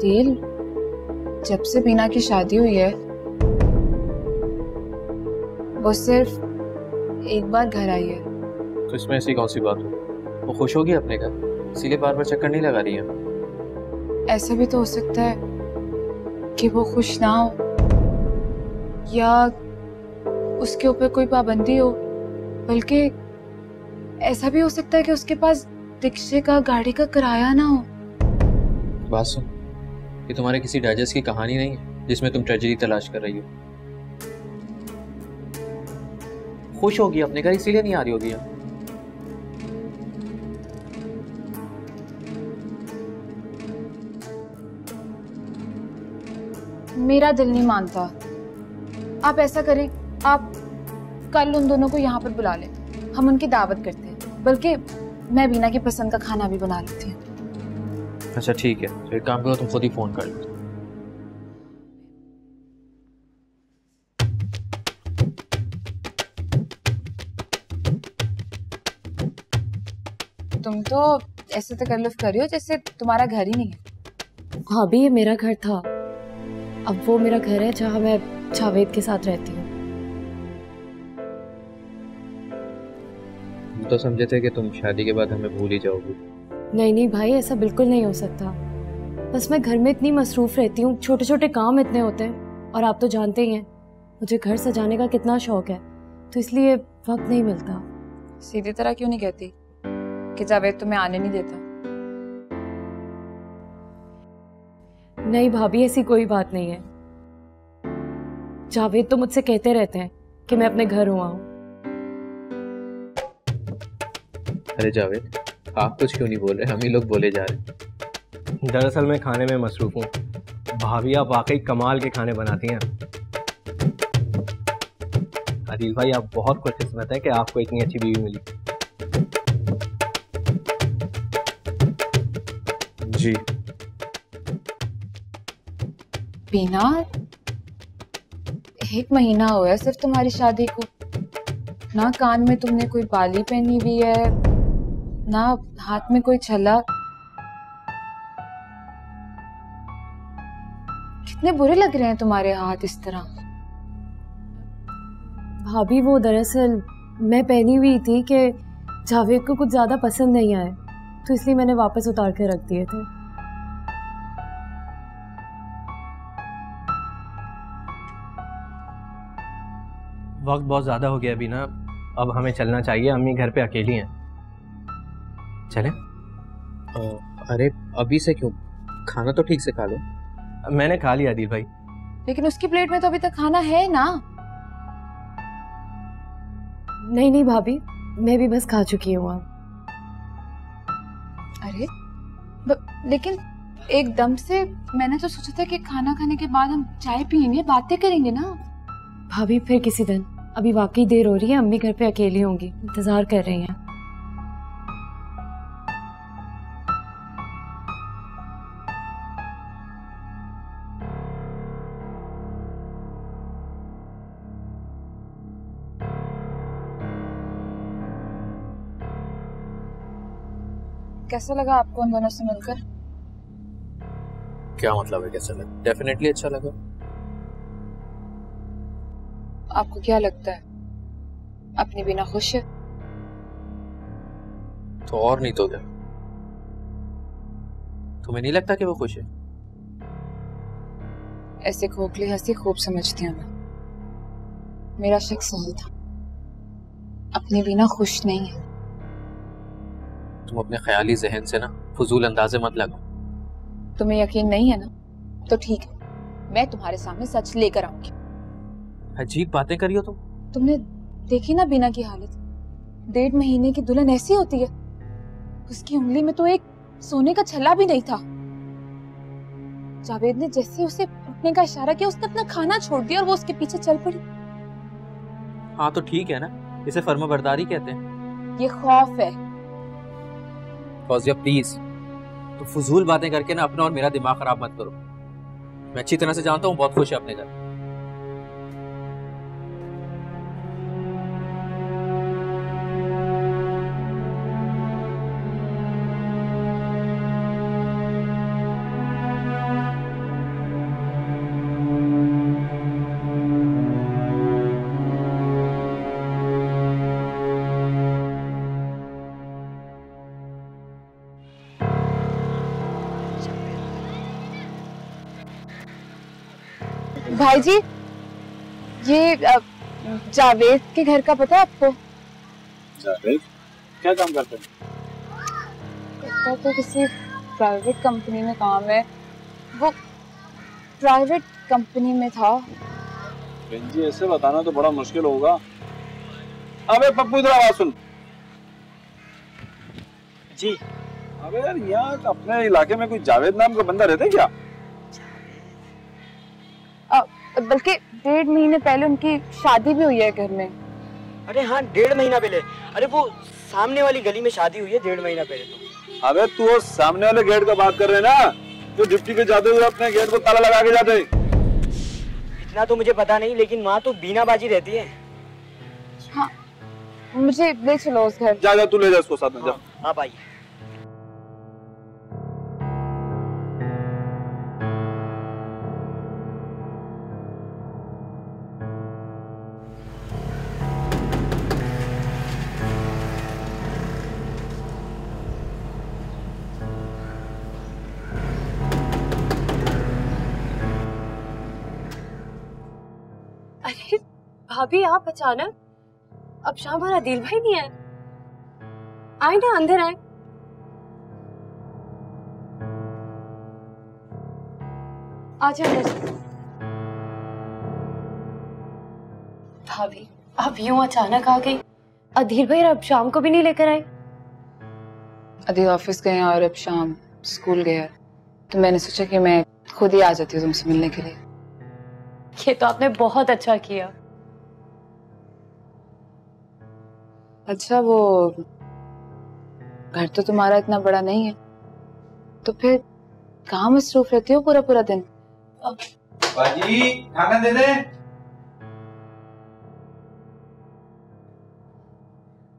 तेल, जब से बीना की शादी हुई है वो सिर्फ एक बार घर आई है। तो इसमें ऐसी कौन सी बात हो? वो खुश होगी अपने घर, इसीलिए बार बार चक्कर नहीं लगा रही है। ऐसा भी तो हो सकता है कि वो खुश ना हो या उसके ऊपर कोई पाबंदी हो, बल्कि ऐसा भी हो सकता है कि उसके पास रिक्शे का, गाड़ी का किराया ना हो। बात सुन, ये तुम्हारे किसी डाइजेस्ट की कहानी नहीं है जिसमें तुम ट्रेजेडी तलाश कर रही हो। खुश होगी अपने घर, इसीलिए नहीं आ रही होगी यहाँ। मेरा दिल नहीं मानता। आप ऐसा करें, आप कल उन दोनों को यहाँ पर बुला लें, हम उनकी दावत करते हैं। बल्कि मैं बीना की पसंद का खाना भी बना लेती हूँ। अच्छा ठीक है, तो एक काम करो, तुम खुद ही फोन कर लो। तुम तो ऐसे तकल्लुफ कर रही हो जैसे तुम्हारा घर ही नहीं है। भाभी ये मेरा घर था, अब वो मेरा घर है जहाँ मैं जावेद के साथ रहती हूँ। हम तो समझे थे कि तुम शादी के बाद हमें भूल ही जाओगी। नहीं नहीं भाई, ऐसा बिल्कुल नहीं हो सकता। बस मैं घर में इतनी मसरूफ रहती हूँ, छोटे छोटे काम इतने होते हैं, और आप तो जानते ही हैं मुझे घर सजाने का कितना शौक है, तो इसलिए वक्त नहीं मिलता। सीधी तरह क्यों नहीं कहती कि जावेद तुम्हें आने नहीं देता? नहीं भाभी, ऐसी कोई बात नहीं है। जावेद तो मुझसे कहते रहते हैं कि मैं अपने घर हुआ हूँ। अरे जावेद, आप कुछ क्यों नहीं बोल रहे? हम ही लोग बोले जा रहे हैं। दरअसल मैं खाने में मसरूफ हूँ। भाभी आप वाकई कमाल के खाने बनाती हैं। आदिल भाई, आप बहुत खुशकिस्मत हैं कि आपको इतनी अच्छी बीवी मिली। जी बीना, 1 महीना हुआ है सिर्फ तुम्हारी शादी को। ना कान में तुमने कोई बाली पहनी हुई है, ना हाथ में कोई छला। कितने बुरे लग रहे हैं तुम्हारे हाथ इस तरह। भाभी वो दरअसल मैं पहनी हुई थी कि जावेद को कुछ ज्यादा पसंद नहीं आए, तो इसलिए मैंने वापस उतार के रख दिए थे। वक्त बहुत ज़्यादा हो गया अभी ना, अब हमें चलना चाहिए। अम्मी घर पे अकेली हैं। चलें? अरे अभी से क्यों? खाना तो ठीक से खा लो। मैंने खा लिया आदिल भाई। लेकिन उसकी प्लेट में तो अभी तक खाना है ना। नहीं नहीं भाभी, मैं भी बस खा चुकी हूँ अब। अरे लेकिन एकदम से मैंने तो सोचा था कि खाना खाने के बाद हम चाय पियेंगे, बातें करेंगे ना। भाभी फिर किसी दिन, अभी वाकई देर हो रही है, अम्मी घर पे अकेली होंगी, इंतजार कर रही हैं। कैसा लगा आपको उन दोनों से मिलकर? क्या मतलब है कैसा लगा? डेफिनेटली अच्छा लगा। आपको क्या लगता है, अपनी बिना खुश है? तो और नहीं तो क्या? तुम्हें नहीं लगता कि वो खुश है? ऐसे खोखली हंसी खूब समझती हूँ मैं। मेरा शक सही था, अपनी बिना खुश नहीं है। तुम अपने ख्याली जहन से ना फजूल अंदाजे मत लगो। तुम्हें यकीन नहीं है ना, तो ठीक है, मैं तुम्हारे सामने सच लेकर आऊंगी। अजीब बातें करियो तुम। तुमने देखी ना बीना की हालत? 1.5 महीने की दुल्हन ऐसी होती है? उसकी उंगली में तो एक सोने का छल्ला भी नहीं था। जावेद ने जैसे उसे उठने का इशारा किया, उसने अपना खाना छोड़ दिया और वो उसके पीछे चल पड़ी। हाँ तो ठीक है ना, इसे फर्माबरदारी कहते हैं। ये खौफ है। फौजिया प्लीज, तो फजूल बातें करके ना अपना और मेरा दिमाग खराब मत करो। मैं अच्छी तरह से जानता हूँ बहुत खुश है अपने घर। भाई जी, ये जावेद के घर का पता है आपको? जावेद क्या काम करते हैं? उसका तो किसी प्राइवेट कंपनी में काम है। वो प्राइवेट कंपनी में था। बहन जी ऐसे बताना तो बड़ा मुश्किल होगा। अबे पप्पू इधर आवाज सुन। जी। अबे यार यहाँ अपने इलाके में कोई जावेद नाम का बंदा रहता है क्या? बल्कि 1.5 महीने पहले उनकी शादी भी हुई है घर में। अरे हाँ, 1.5 महीना पहले। अरे वो सामने वाली गली में शादी हुई है 1.5 महीना पहले तो। अबे तू वो सामने वाले गेट का बात कर रहे ना, जो डिप्टी पे जाते हुए अपने गेट को ताला लगा के जाते। इतना तो मुझे पता नहीं, लेकिन वहाँ तो बीना बाजी रहती है। हाँ, मुझे ले चलो उस घर। जा तू ले जा उसको साथ में जा। आप आइए। अरे भाभी, आप अचानक? अब शाम हमारा दिल भाई नहीं है। आए ना, अंदर आए। आजा अंदर। भाभी, आप यूं अचानक आ गई। अधीर भाई अब शाम को भी नहीं लेकर आए? अभी ऑफिस गए और अब शाम स्कूल गया, तो मैंने सोचा कि मैं खुद ही आ जाती हूँ तुमसे मिलने के लिए। ये तो आपने बहुत अच्छा किया। अच्छा, वो घर तो तुम्हारा इतना बड़ा नहीं है, तो फिर कहाँ मसरूफ रहती हो पूरा पूरा दिन? बाजी खाना दे दे।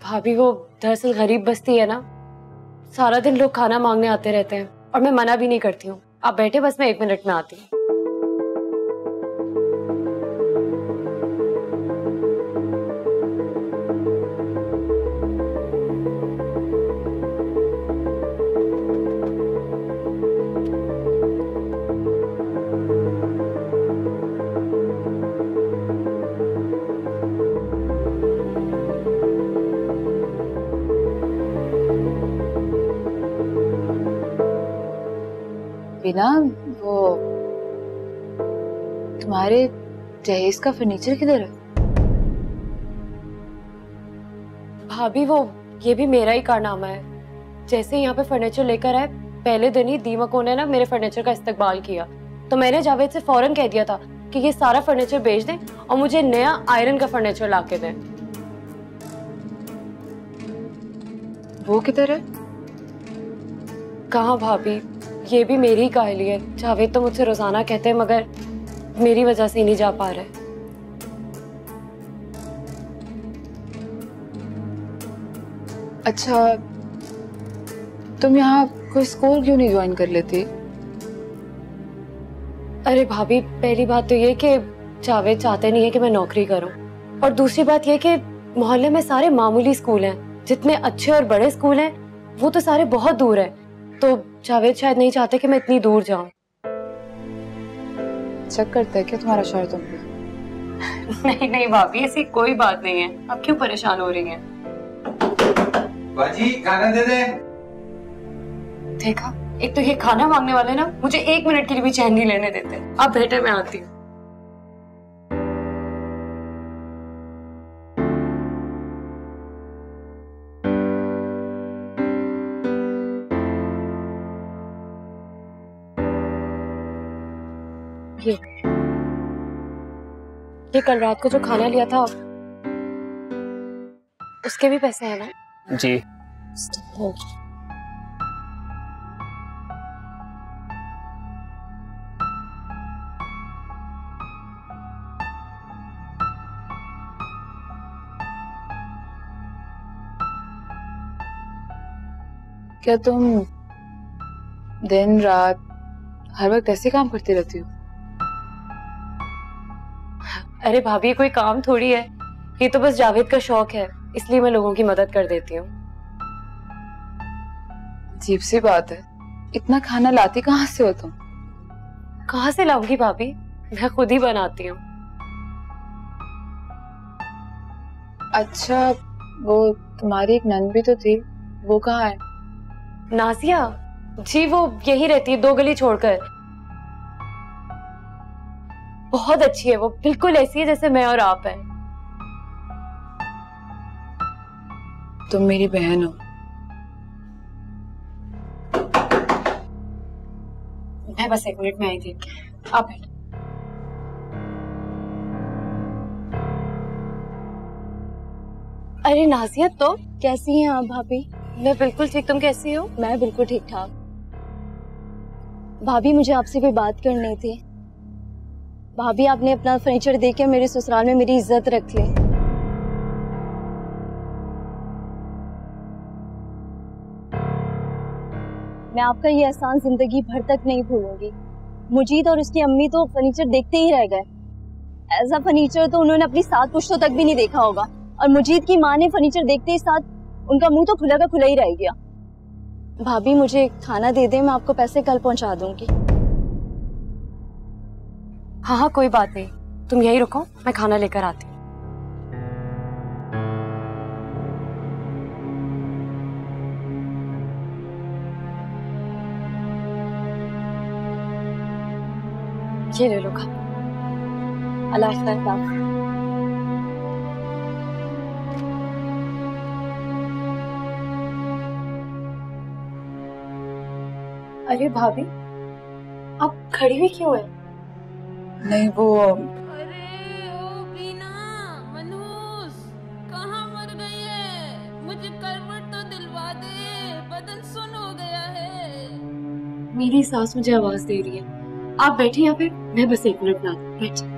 भाभी, वो दरअसल गरीब बस्ती है ना, सारा दिन लोग खाना मांगने आते रहते हैं और मैं मना भी नहीं करती हूँ। आप बैठे, बस मैं 1 मिनट में आती हूँ। बिना वो तुम्हारे दहेज का फर्नीचर किधर है? भाभी, वो ये भी मेरा ही कारनामा है। जैसे ही यहाँ पे फर्नीचर लेकर आए, पहले दिन ही दीमकों ने ना मेरे फर्नीचर का इस्तेमाल किया। तो मैंने जावेद से फौरन कह दिया था कि ये सारा फर्नीचर बेच दें और मुझे नया आयरन का फर्नीचर ला के दें। वो किधर है? कहाँ भाभी, ये भी मेरी ही काहली है। जावेद तो मुझसे रोजाना कहते हैं, मगर मेरी वजह से ही नहीं जा पा रहे। अच्छा, तुम यहाँ कोई स्कूल क्यों नहीं ज्वाइन कर लेती? अरे भाभी, पहली बात तो ये कि जावेद चाहते नहीं है कि मैं नौकरी करूं, और दूसरी बात ये कि मोहल्ले में सारे मामूली स्कूल हैं। जितने अच्छे और बड़े स्कूल हैं वो तो सारे बहुत दूर हैं, तो जावेद शायद नहीं चाहते कि मैं इतनी दूर जाऊं। शक करता है क्या तुम्हारा शौहर तुम पे? नहीं नहीं भाभी, ऐसी कोई बात नहीं है। आप क्यों परेशान हो रही हैं? बाजी खाना दे दे। देखा, एक तो ये खाना मांगने वाले ना मुझे 1 मिनट के लिए भी चैन नहीं लेने देते। आप बैठे, मैं आती हूँ। ये कल रात को जो खाना लिया था उसके भी पैसे हैं ना? जी। हो। क्या तुम दिन रात हर वक्त ऐसे काम करती रहती हो? अरे भाभी, कोई काम थोड़ी है, ये तो बस जावेद का शौक है, इसलिए मैं लोगों की मदद कर देती हूँ। अजीब सी बात है, इतना खाना लाती कहाँ से हो तुम? कहाँ से लाऊंगी भाभी? मैं खुद ही बनाती हूँ। अच्छा, वो तुम्हारी एक नंद भी तो थी, वो कहाँ है? नाजिया? जी वो यहीं रहती है, 2 गली छोड़कर। बहुत अच्छी है वो, बिल्कुल ऐसी है जैसे मैं और आप हैं। तुम मेरी बहन हो। मैं बस 1 मिनट में आई थी, आप बैठो। अरे नाजिया, तो कैसी हैं आप भाभी? मैं बिल्कुल ठीक, तुम कैसी हो? मैं बिल्कुल ठीक ठाक। भाभी मुझे आपसे कोई बात करनी थी। भाभी आपने अपना फर्नीचर देके मेरे ससुराल में मेरी इज्जत रख ली। मैं आपका ये एहसान जिंदगी भर तक नहीं भूलूंगी। मुजीद और उसकी अम्मी तो फर्नीचर देखते ही रह गए। ऐसा फर्नीचर तो उन्होंने अपनी 7 पुश्तों तक भी नहीं देखा होगा। और मुजीद की माँ ने फर्नीचर देखते ही साथ उनका मुंह तो खुला का खुला ही रह गया। भाभी मुझे खाना दे दे, मैं आपको पैसे कल पहुंचा दूंगी। हाँ हाँ कोई बात नहीं, तुम यहीं रुको, मैं खाना लेकर आती हूँ। ये ले लो खाना। अल्लाह हाफ़िज़। अरे भाभी, आप खड़ी हुई क्यों है? नहीं वो अरे ओ बीना, मनहूस कहाँ मर गई है? मुझे करवट तो दिलवा दे, बदन सुन हो गया है। मेरी सास मुझे आवाज दे रही है, आप बैठिए या फिर मैं बस 1 मिनट में आती हूँ। बैठिए।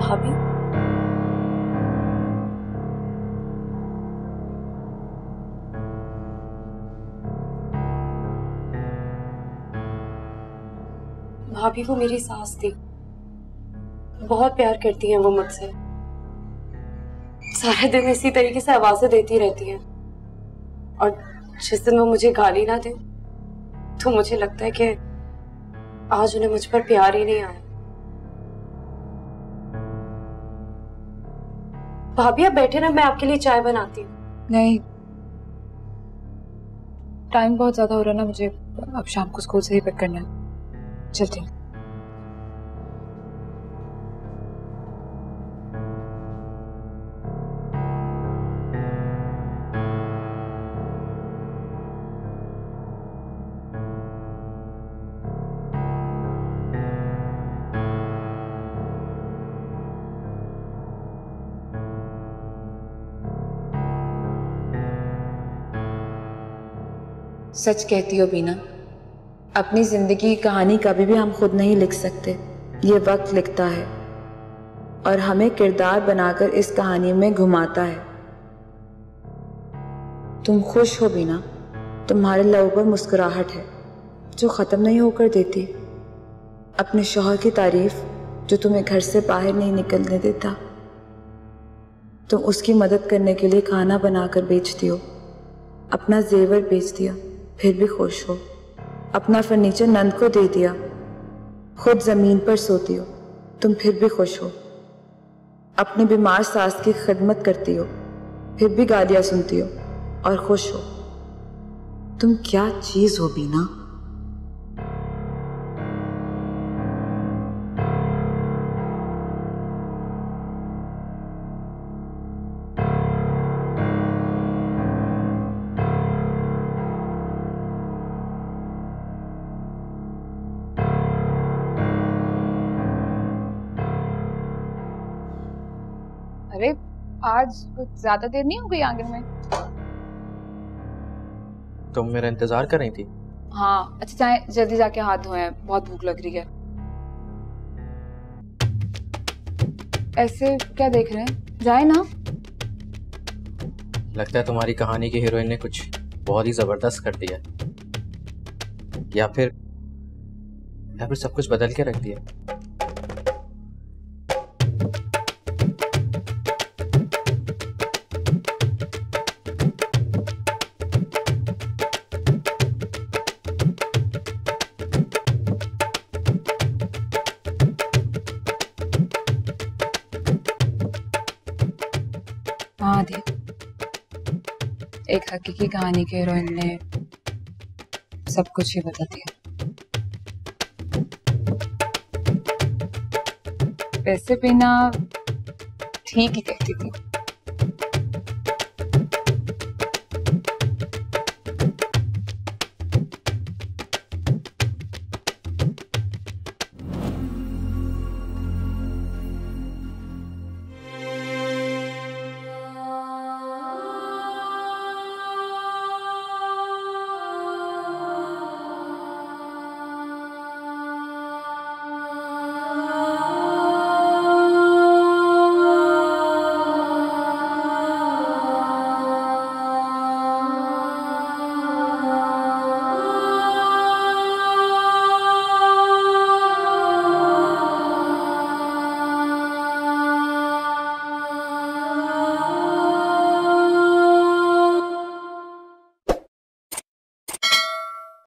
भाभी, भाभी वो मेरी सास थी, बहुत प्यार करती हैं वो मुझसे। सारे दिन इसी तरीके से आवाजें देती रहती हैं और जिस दिन वो मुझे गाली ना दे तो मुझे लगता है कि आज उन्हें मुझ पर प्यार ही नहीं आया। भाभी आप बैठे ना, मैं आपके लिए चाय बनाती हूँ। नहीं, टाइम बहुत ज्यादा हो रहा है ना मुझे, अब शाम को स्कूल से ही पिक करना है। चलती हूँ। सच कहती हो बीना, अपनी जिंदगी की कहानी कभी भी हम खुद नहीं लिख सकते, ये वक्त लिखता है और हमें किरदार बनाकर इस कहानी में घुमाता है। तुम खुश हो बीना, तुम्हारे लबों पर मुस्कुराहट है जो ख़त्म नहीं होकर देती। अपने शौहर की तारीफ जो तुम्हें घर से बाहर नहीं निकलने देता। तुम उसकी मदद करने के लिए खाना बनाकर बेचती हो, अपना जेवर बेच दिया फिर भी खुश हो। अपना फर्नीचर नंद को दे दिया, खुद जमीन पर सोती हो, तुम फिर भी खुश हो। अपनी बीमार सास की खिदमत करती हो, फिर भी गालियां सुनती हो और खुश हो। तुम क्या चीज हो बीना। आज कुछ ज्यादा देर नहीं हो गई आंगन में? तुम मेरा इंतजार कर रही थी? हाँ, अच्छा चाहे जल्दी जाके हाथ धोए, बहुत भूख लग रही है। ऐसे क्या देख रहे हैं, जाए ना। लगता है तुम्हारी कहानी की हीरोइन ने कुछ बहुत ही जबरदस्त कर दिया, या फिर सब कुछ बदल के रख दिया। हाँ दी, एक हकीकी कहानी के हीरोइन ने सब कुछ ही बता दिया। पैसे बिना ठीक ही कहती थी।